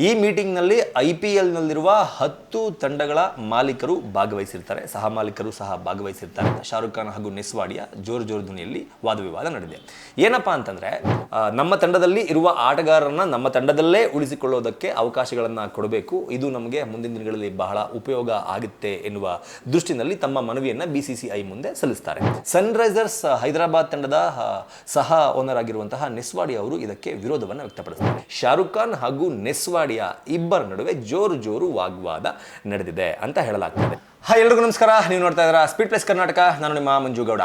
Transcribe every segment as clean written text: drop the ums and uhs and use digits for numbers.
ಈ ಮೀಟಿಂಗ್ನಲ್ಲಿ IPLನಲ್ಲಿರುವ 10 ತಂಡಗಳ ಮಾಲೀಕರು ಭಾಗವಹಿಸಿರ್ತಾರೆ, ಸಹ ಮಾಲೀಕರು ಸಹ ಭಾಗವಹಿಸಿರ್ತಾರೆ. ಶಾರುಖ್ ಖಾನ್ ಹಾಗೂ ನೆಸ್ವಾಡಿಯಾ ಜೋರು ಧ್ವನಿಯಲ್ಲಿ ವಾದವಿವಾದ ನಡೆದಿದೆ. ಏನಪ್ಪಾ ಅಂತಂದ್ರೆ ನಮ್ಮ ತಂಡದಲ್ಲಿ ಇರುವ ಆಟಗಾರರನ್ನ ನಮ್ಮ ತಂಡದಲ್ಲೇ ಉಳಿಸಿಕೊಳ್ಳೋದಕ್ಕೆ ಅವಕಾಶಗಳನ್ನು ಕೊಡಬೇಕು, ಇದು ನಮಗೆ ಮುಂದಿನ ದಿನಗಳಲ್ಲಿ ಬಹಳ ಉಪಯೋಗ ಆಗುತ್ತೆ ಎನ್ನುವ ದೃಷ್ಟಿನಲ್ಲಿ ತಮ್ಮ ಮನವಿಯನ್ನ BCCI ಮುಂದೆ ಸಲ್ಲಿಸ್ತಾರೆ. ಸನ್ರೈಸರ್ಸ್ ಹೈದರಾಬಾದ್ ತಂಡದ ಸಹ ಓನರ್ ಆಗಿರುವಂತಹ ನೆಸ್ವಾಡಿಯಾ ಅವರು ಇದಕ್ಕೆ ವಿರೋಧವನ್ನು ವ್ಯಕ್ತಪಡಿಸಿದ್ದಾರೆ. ಶಾರುಖ್ ಖಾನ್ ಹಾಗೂ ನೆಸ್ವಾಡಿಯಾ ಇಬ್ಬರ ನಡುವೆ ಜೋರು ವಾಗ್ವಾದ ನಡೆದಿದೆ ಅಂತ ಹೇಳಲಾಗ್ತದೆ. ಎಲ್ರಿಗೂ ನಮಸ್ಕಾರ, ನೀವು ನೋಡ್ತಾ ಇದ್ದೀರಾ ಸ್ಪೀಡ್ ಪ್ಲಸ್ ಕರ್ನಾಟಕ. ನಾನು ನಿಮ್ಮ ಮಂಜು ಗೌಡ.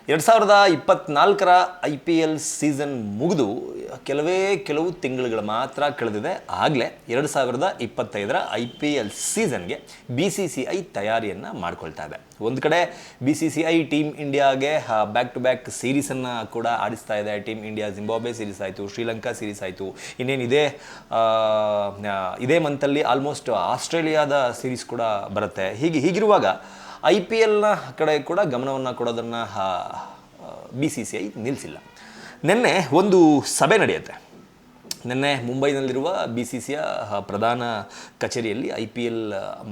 2024ರ IPL ಸೀಸನ್ ಮುಗಿದು ಕೆಲವು ತಿಂಗಳುಗಳು ಮಾತ್ರ ಕಳೆದಿದೆ. ಆಗಲೇ 2025ರ IPL ಸೀಸನ್ಗೆ BCCI ತಯಾರಿಯನ್ನು ಮಾಡ್ಕೊಳ್ತಾ ಇದೆ. ಒಂದು ಕಡೆ BCCI ಟೀಮ್ ಇಂಡಿಯಾಗೆ ಬ್ಯಾಕ್ ಟು ಬ್ಯಾಕ್ ಸೀರೀಸನ್ನು ಕೂಡ ಆಡಿಸ್ತಾ ಇದೆ. ಟೀಮ್ ಇಂಡಿಯಾ ಜಿಂಬಾಬ್ವೆ ಸೀರೀಸ್ ಆಯಿತು, ಶ್ರೀಲಂಕಾ ಸೀರೀಸ್ ಆಯಿತು, ಇನ್ನೇನಿದೆ ಇದೇ ಮಂತಲ್ಲಿ ಆಲ್ಮೋಸ್ಟ್ ಆಸ್ಟ್ರೇಲಿಯಾದ ಸೀರೀಸ್ ಕೂಡ ಬರುತ್ತೆ. ಹೀಗಿರುವಾಗ IPLನ ಕಡೆ ಕೂಡ ಗಮನವನ್ನು ಕೊಡೋದನ್ನು BCCI ನಿಲ್ಲಿಸಿಲ್ಲ. ನಿನ್ನೆ ಒಂದು ಸಭೆ ನಡೆಯುತ್ತೆ. ನಿನ್ನೆ ಮುಂಬೈನಲ್ಲಿರುವ BCCI ಪ್ರಧಾನ ಕಚೇರಿಯಲ್ಲಿ IPL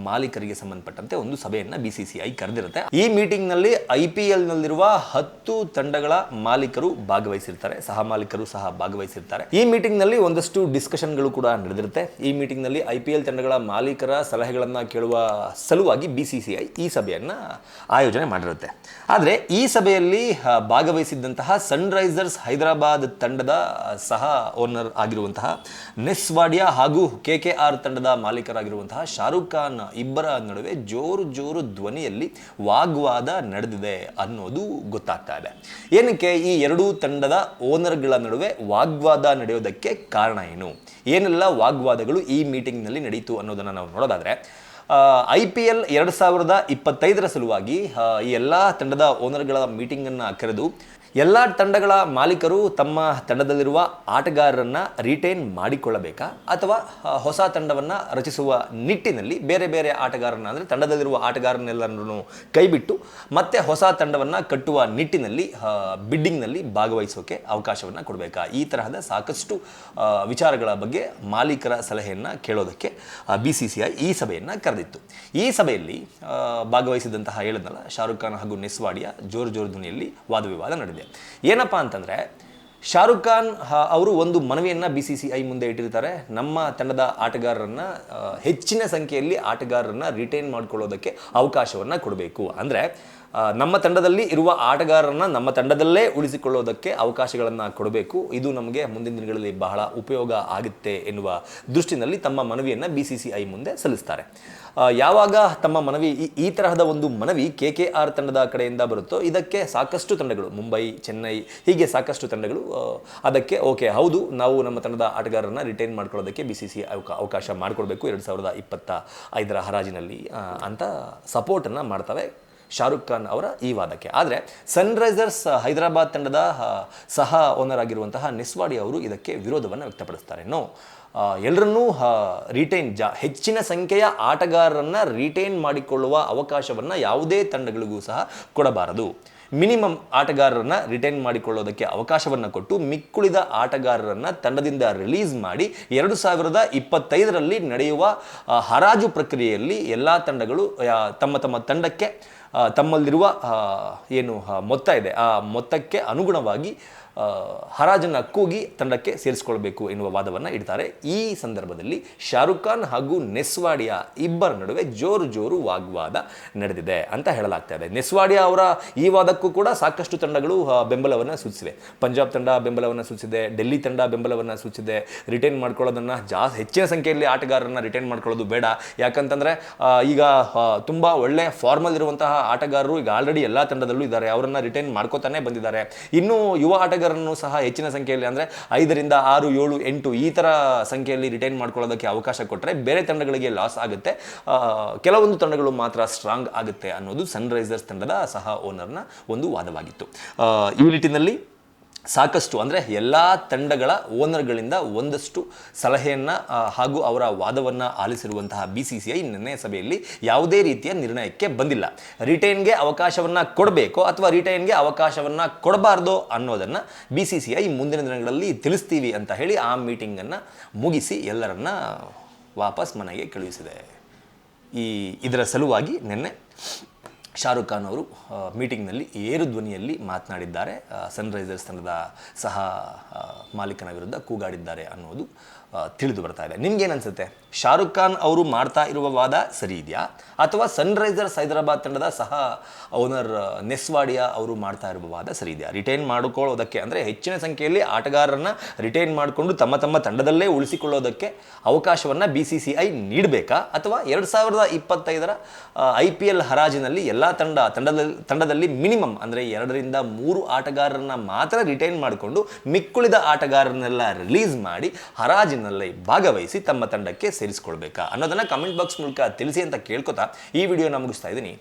ಮಾಲೀಕರಿಗೆ ಸಂಬಂಧಪಟ್ಟಂತೆ ಒಂದು ಸಭೆಯನ್ನು BCCI ಕರೆದಿರುತ್ತೆ. ಈ ಮೀಟಿಂಗ್ನಲ್ಲಿ IPLನಲ್ಲಿರುವ 10 ತಂಡಗಳ ಮಾಲೀಕರು ಭಾಗವಹಿಸಿರ್ತಾರೆ, ಸಹ ಮಾಲೀಕರು ಸಹ ಭಾಗವಹಿಸಿರ್ತಾರೆ. ಈ ಮೀಟಿಂಗ್ನಲ್ಲಿ ಒಂದಷ್ಟು ಡಿಸ್ಕಷನ್ಗಳು ಕೂಡ ನಡೆದಿರುತ್ತೆ. ಈ ಮೀಟಿಂಗ್ನಲ್ಲಿ IPL ತಂಡಗಳ ಮಾಲೀಕರ ಸಲಹೆಗಳನ್ನು ಕೇಳುವ ಸಲುವಾಗಿ BCCI ಈ ಸಭೆಯನ್ನು ಆಯೋಜನೆ ಮಾಡಿರುತ್ತೆ. ಆದರೆ ಈ ಸಭೆಯಲ್ಲಿ ಭಾಗವಹಿಸಿದ್ದಂತಹ ಸನ್ರೈಸರ್ಸ್ ಹೈದರಾಬಾದ್ ತಂಡದ ಸಹ ಓನರ್ ಆಗಿರುವಂತಹ ನೆಸ್ವಾಡಿಯಾ ಹಾಗೂ KKR ತಂಡದ ಮಾಲೀಕರಾಗಿರುವಂತಹ ಶಾರುಖ್ ಖಾನ್ ಇಬ್ಬರ ನಡುವೆ ಜೋರು ಧ್ವನಿಯಲ್ಲಿ ವಾಗ್ವಾದ ನಡೆದಿದೆ ಅನ್ನೋದು ಗೊತ್ತಾಗ್ತಾ ಇದೆ. ಏನಕ್ಕೆ ಈ ಎರಡೂ ತಂಡದ ಓನರ್ಗಳ ನಡುವೆ ವಾಗ್ವಾದ ನಡೆಯೋದಕ್ಕೆ ಕಾರಣ ಏನು, ಏನೆಲ್ಲ ವಾಗ್ವಾದಗಳು ಈ ಮೀಟಿಂಗ್ನಲ್ಲಿ ನಡೀತು ಅನ್ನೋದನ್ನು ನಾವು ನೋಡೋದಾದ್ರೆ, IPL 2025ರ ಸಲುವಾಗಿ ಈ ಎಲ್ಲ ತಂಡದ ಓನರ್ಗಳ ಮೀಟಿಂಗನ್ನು ಕರೆದು ಎಲ್ಲ ತಂಡಗಳ ಮಾಲೀಕರು ತಮ್ಮ ತಂಡದಲ್ಲಿರುವ ಆಟಗಾರರನ್ನು ರಿಟೈನ್ ಮಾಡಿಕೊಳ್ಳಬೇಕಾ ಅಥವಾ ಹೊಸ ತಂಡವನ್ನು ರಚಿಸುವ ನಿಟ್ಟಿನಲ್ಲಿ ಬೇರೆ ಆಟಗಾರರನ್ನ, ಅಂದರೆ ತಂಡದಲ್ಲಿರುವ ಆಟಗಾರರನ್ನೆಲ್ಲರನ್ನು ಕೈಬಿಟ್ಟು ಮತ್ತೆ ಹೊಸ ತಂಡವನ್ನು ಕಟ್ಟುವ ನಿಟ್ಟಿನಲ್ಲಿ ಬಿಡ್ಡಿಂಗ್ನಲ್ಲಿ ಭಾಗವಹಿಸೋಕೆ ಅವಕಾಶವನ್ನು ಕೊಡಬೇಕಾ, ಈ ತರಹದ ಸಾಕಷ್ಟು ವಿಚಾರಗಳ ಬಗ್ಗೆ ಮಾಲೀಕರ ಸಲಹೆಯನ್ನು ಕೇಳೋದಕ್ಕೆ BCCI ಈ ಸಭೆಯನ್ನು ಕರೆದಿತ್ತು. ಈ ಸಭೆಯಲ್ಲಿ ಭಾಗವಹಿಸಿದಂತಹ ಹೇಳಿದ್ನಲ್ಲ ಶಾರುಖ್ ಖಾನ್ ಹಾಗೂ ನೆಸ್ವಾಡಿಯಾ ಜೋರು ಧ್ವನಿಯಲ್ಲಿ ವಾದವಿವಾದ ನಡೆದಿದೆ. ಏನಪ್ಪಾ ಅಂತಂದ್ರೆ, ಶಾರುಖ್ ಖಾನ್ ಅವರು ಒಂದು ಮನವಿಯನ್ನು BCCI ಮುಂದೆ ಇಟ್ಟಿರ್ತಾರೆ. ನಮ್ಮ ತಂಡದ ಆಟಗಾರರನ್ನ ಹೆಚ್ಚಿನ ಸಂಖ್ಯೆಯಲ್ಲಿ ಆಟಗಾರರನ್ನ ರಿಟೈನ್ ಮಾಡ್ಕೊಳ್ಳೋದಕ್ಕೆ ಅವಕಾಶವನ್ನು ಕೊಡಬೇಕು, ಅಂದರೆ ನಮ್ಮ ತಂಡದಲ್ಲಿ ಇರುವ ಆಟಗಾರರನ್ನ ನಮ್ಮ ತಂಡದಲ್ಲೇ ಉಳಿಸಿಕೊಳ್ಳೋದಕ್ಕೆ ಅವಕಾಶಗಳನ್ನು ಕೊಡಬೇಕು, ಇದು ನಮಗೆ ಮುಂದಿನ ದಿನಗಳಲ್ಲಿ ಬಹಳ ಉಪಯೋಗ ಆಗುತ್ತೆ ಎನ್ನುವ ದೃಷ್ಟಿನಲ್ಲಿ ತಮ್ಮ ಮನವಿಯನ್ನು BCCI ಮುಂದೆ ಸಲ್ಲಿಸ್ತಾರೆ. ಯಾವಾಗ ತಮ್ಮ ಮನವಿ ಈ ತರಹದ ಒಂದು ಮನವಿ KKR ತಂಡದ ಕಡೆಯಿಂದ ಬರುತ್ತೋ ಇದಕ್ಕೆ ಸಾಕಷ್ಟು ತಂಡಗಳು, ಮುಂಬೈ, ಚೆನ್ನೈ, ಹೀಗೆ ಸಾಕಷ್ಟು ತಂಡಗಳು ಅದಕ್ಕೆ ಓಕೆ ಹೌದು, ನಾವು ನಮ್ಮ ತಂಡದ ಆಟಗಾರರನ್ನ ರಿಟೈನ್ ಮಾಡ್ಕೊಳ್ಳೋದಕ್ಕೆ BCCI ಅವಕಾಶ ಮಾಡಿಕೊಡ್ಬೇಕು 2025ರ ಹರಾಜಿನಲ್ಲಿ ಅಂತ ಸಪೋರ್ಟನ್ನು ಮಾಡ್ತವೆ ಶಾರುಖ್ ಖಾನ್ ಅವರ ಈ ವಾದಕ್ಕೆ. ಆದರೆ ಸನ್ರೈಸರ್ಸ್ ಹೈದರಾಬಾದ್ ತಂಡದ ಸಹ ಓನರ್ ಆಗಿರುವಂತಹ ನೆಸ್ವಾಡಿಯಾ ಅವರು ಇದಕ್ಕೆ ವಿರೋಧವನ್ನು ವ್ಯಕ್ತಪಡಿಸ್ತಾರೆ. ಎಲ್ಲರನ್ನೂ ಹೆಚ್ಚಿನ ಸಂಖ್ಯೆಯ ಆಟಗಾರರನ್ನು ರಿಟೈನ್ ಮಾಡಿಕೊಳ್ಳುವ ಅವಕಾಶವನ್ನು ಯಾವುದೇ ತಂಡಗಳಿಗೂ ಸಹ ಕೊಡಬಾರದು. ಮಿನಿಮಮ್ ಆಟಗಾರರನ್ನ ರಿಟೈನ್ ಮಾಡಿಕೊಳ್ಳೋದಕ್ಕೆ ಅವಕಾಶವನ್ನು ಕೊಟ್ಟು ಮಿಕ್ಕುಳಿದ ಆಟಗಾರರನ್ನು ತಂಡದಿಂದ ರಿಲೀಸ್ ಮಾಡಿ 2025ರಲ್ಲಿ ನಡೆಯುವ ಹರಾಜು ಪ್ರಕ್ರಿಯೆಯಲ್ಲಿ ಎಲ್ಲ ತಂಡಗಳು ತಮ್ಮ ತಂಡಕ್ಕೆ ತಮ್ಮಲ್ಲಿರುವ ಏನು ಮೊತ್ತ ಇದೆ ಆ ಮೊತ್ತಕ್ಕೆ ಅನುಗುಣವಾಗಿ ಹರಾಜನ್ನು ಕೂಗಿ ತಂಡಕ್ಕೆ ಸೇರಿಸಿಕೊಳ್ಬೇಕು ಎನ್ನುವ ವಾದವನ್ನು ಇಡ್ತಾರೆ. ಈ ಸಂದರ್ಭದಲ್ಲಿ ಶಾರುಖ್ ಖಾನ್ ಹಾಗೂ ನೆಸ್ವಾಡಿಯಾ ಇಬ್ಬರ ನಡುವೆ ಜೋರು ವಾಗ್ವಾದ ನಡೆದಿದೆ ಅಂತ ಹೇಳಲಾಗ್ತಾ ಇದೆ. ನೆಸ್ವಾಡಿಯಾ ಅವರ ಈ ವಾದಕ್ಕೂ ಕೂಡ ಸಾಕಷ್ಟು ತಂಡಗಳು ಬೆಂಬಲವನ್ನು ಸೂಚಿಸಿವೆ. ಪಂಜಾಬ್ ತಂಡ ಬೆಂಬಲವನ್ನು ಸೂಚಿಸಿದೆ, ಡೆಲ್ಲಿ ತಂಡ ಬೆಂಬಲವನ್ನು ಸೂಚಿಸಿದೆ. ರಿಟೈನ್ ಮಾಡ್ಕೊಳ್ಳೋದನ್ನು ಹೆಚ್ಚಿನ ಸಂಖ್ಯೆಯಲ್ಲಿ ಆಟಗಾರರನ್ನ ರಿಟೈನ್ ಮಾಡ್ಕೊಳ್ಳೋದು ಬೇಡ, ಯಾಕಂತಂದರೆ ಈಗ ತುಂಬ ಒಳ್ಳೆ ಫಾರ್ಮಲ್ಲಿರುವಂತಹ ಆಟಗಾರರು ಈಗ ಆಲ್ರೆಡಿ ಎಲ್ಲ ತಂಡದಲ್ಲೂ ಇದ್ದಾರೆ, ಅವರನ್ನು ರಿಟೈನ್ ಮಾಡ್ಕೋತಾನೆ ಬಂದಿದ್ದಾರೆ. ಇನ್ನೂ ಯುವ ಆಟಗಾರರನ್ನು ಸಹ ಹೆಚ್ಚಿನ ಸಂಖ್ಯೆಯಲ್ಲಿ, ಅಂದರೆ 5ರಿಂದ 6, 7, 8 ಈ ಥರ ಸಂಖ್ಯೆಯಲ್ಲಿ ರಿಟೈನ್ ಮಾಡ್ಕೊಳ್ಳೋದಕ್ಕೆ ಅವಕಾಶ ಕೊಟ್ಟರೆ ಬೇರೆ ತಂಡಗಳಿಗೆ ಲಾಸ್ ಆಗುತ್ತೆ, ಕೆಲವೊಂದು ತಂಡಗಳು ಮಾತ್ರ ಸ್ಟ್ರಾಂಗ್ ಆಗುತ್ತೆ ಅನ್ನೋದು ಸನ್ರೈಸರ್ಸ್ ತಂಡದ ಸಹ ಓನರ್ನ ಒಂದು ವಾದವಾಗಿತ್ತು. ಈ ನಿಟ್ಟಿನಲ್ಲಿ ಸಾಕಷ್ಟು ಅಂದರೆ ಎಲ್ಲ ತಂಡಗಳ ಓನರ್ಗಳಿಂದ ಒಂದಷ್ಟು ಸಲಹೆಯನ್ನು ಹಾಗೂ ಅವರ ವಾದವನ್ನು ಆಲಿಸಿರುವಂತಹ BCCI ನಿನ್ನೆ ಸಭೆಯಲ್ಲಿ ಯಾವುದೇ ರೀತಿಯ ನಿರ್ಣಯಕ್ಕೆ ಬಂದಿಲ್ಲ. ರಿಟೈನ್ಗೆ ಅವಕಾಶವನ್ನು ಕೊಡಬೇಕೋ ಅಥವಾ ರಿಟೈನ್ಗೆ ಅವಕಾಶವನ್ನು ಕೊಡಬಾರ್ದೋ ಅನ್ನೋದನ್ನು BCCI ಮುಂದಿನ ದಿನಗಳಲ್ಲಿ ತಿಳಿಸ್ತೀವಿ ಅಂತ ಹೇಳಿ ಆ ಮೀಟಿಂಗನ್ನು ಮುಗಿಸಿ ಎಲ್ಲರನ್ನ ವಾಪಸ್ ಮನೆಗೆ ಕಳುಹಿಸಿದೆ. ಇದರ ಸಲುವಾಗಿ ನಿನ್ನೆ ಶಾರುಖ್ ಖಾನ್ ಅವರು ಮೀಟಿಂಗ್ನಲ್ಲಿ ಏರು ಧ್ವನಿಯಲ್ಲಿ ಮಾತನಾಡಿದ್ದಾರೆ. ಸನ್ರೈಸರ್ಸ್ ತಂಡದ ಸಹ ಮಾಲೀಕನ ವಿರುದ್ಧ ಕೂಗಾಡಿದ್ದಾರೆ ಅನ್ನೋದು ತಿಳಿದು ಬರ್ತಾ ಇದೆ. ನಿಮ್ಗೇನು ಅನ್ಸುತ್ತೆ? ಶಾರುಖ್ ಖಾನ್ ಅವರು ಮಾಡ್ತಾ ಇರುವ ವಾದ ಸರಿ ಇದೆಯಾ ಅಥವಾ ಸನ್ರೈಸರ್ಸ್ ಹೈದರಾಬಾದ್ ತಂಡದ ಸಹ ಓನರ್ ನೆಸ್ವಾಡಿಯಾ ಅವರು ಮಾಡ್ತಾ ಇರುವ ವಾದ ಸರಿ ಇದೆಯಾ? ರಿಟೈನ್ ಮಾಡಿಕೊಳ್ಳೋದಕ್ಕೆ ಅಂದರೆ ಹೆಚ್ಚಿನ ಸಂಖ್ಯೆಯಲ್ಲಿ ಆಟಗಾರರನ್ನು ರಿಟೈನ್ ಮಾಡಿಕೊಂಡು ತಮ್ಮ ತಮ್ಮ ತಂಡದಲ್ಲೇ ಉಳಿಸಿಕೊಳ್ಳೋದಕ್ಕೆ ಅವಕಾಶವನ್ನು BCCI ನೀಡಬೇಕಾ ಅಥವಾ 2025ರ IPL ಹರಾಜಿನಲ್ಲಿ ಎಲ್ಲ ತಂಡದಲ್ಲಿ ಮಿನಿಮಮ್ ಅಂದರೆ 2 ರಿಂದ 3 ಆಟಗಾರರನ್ನ ಮಾತ್ರ ರಿಟೈನ್ ಮಾಡಿಕೊಂಡು ಮಿಕ್ಕುಳಿದ ಆಟಗಾರರನ್ನೆಲ್ಲ ರಿಲೀಸ್ ಮಾಡಿ ಹರಾಜಿನಲ್ಲಿ ಭಾಗವಹಿಸಿ ತಮ್ಮ ತಂಡಕ್ಕೆ ಸೇರಿಸಿಕೊಳ್ಬೇಕಾ ಅನ್ನೋದನ್ನ ಕಮೆಂಟ್ ಬಾಕ್ಸ್ ಮೂಲಕ ತಿಳಿಸಿ ಅಂತ ಕೇಳ್ಕೊತಾ ಈ ವಿಡಿಯೋನ ಮುಗಿಸ್ತಾ ಇದ್ದೀನಿ.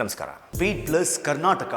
ನಮಸ್ಕಾರ. Beat plus Karnataka.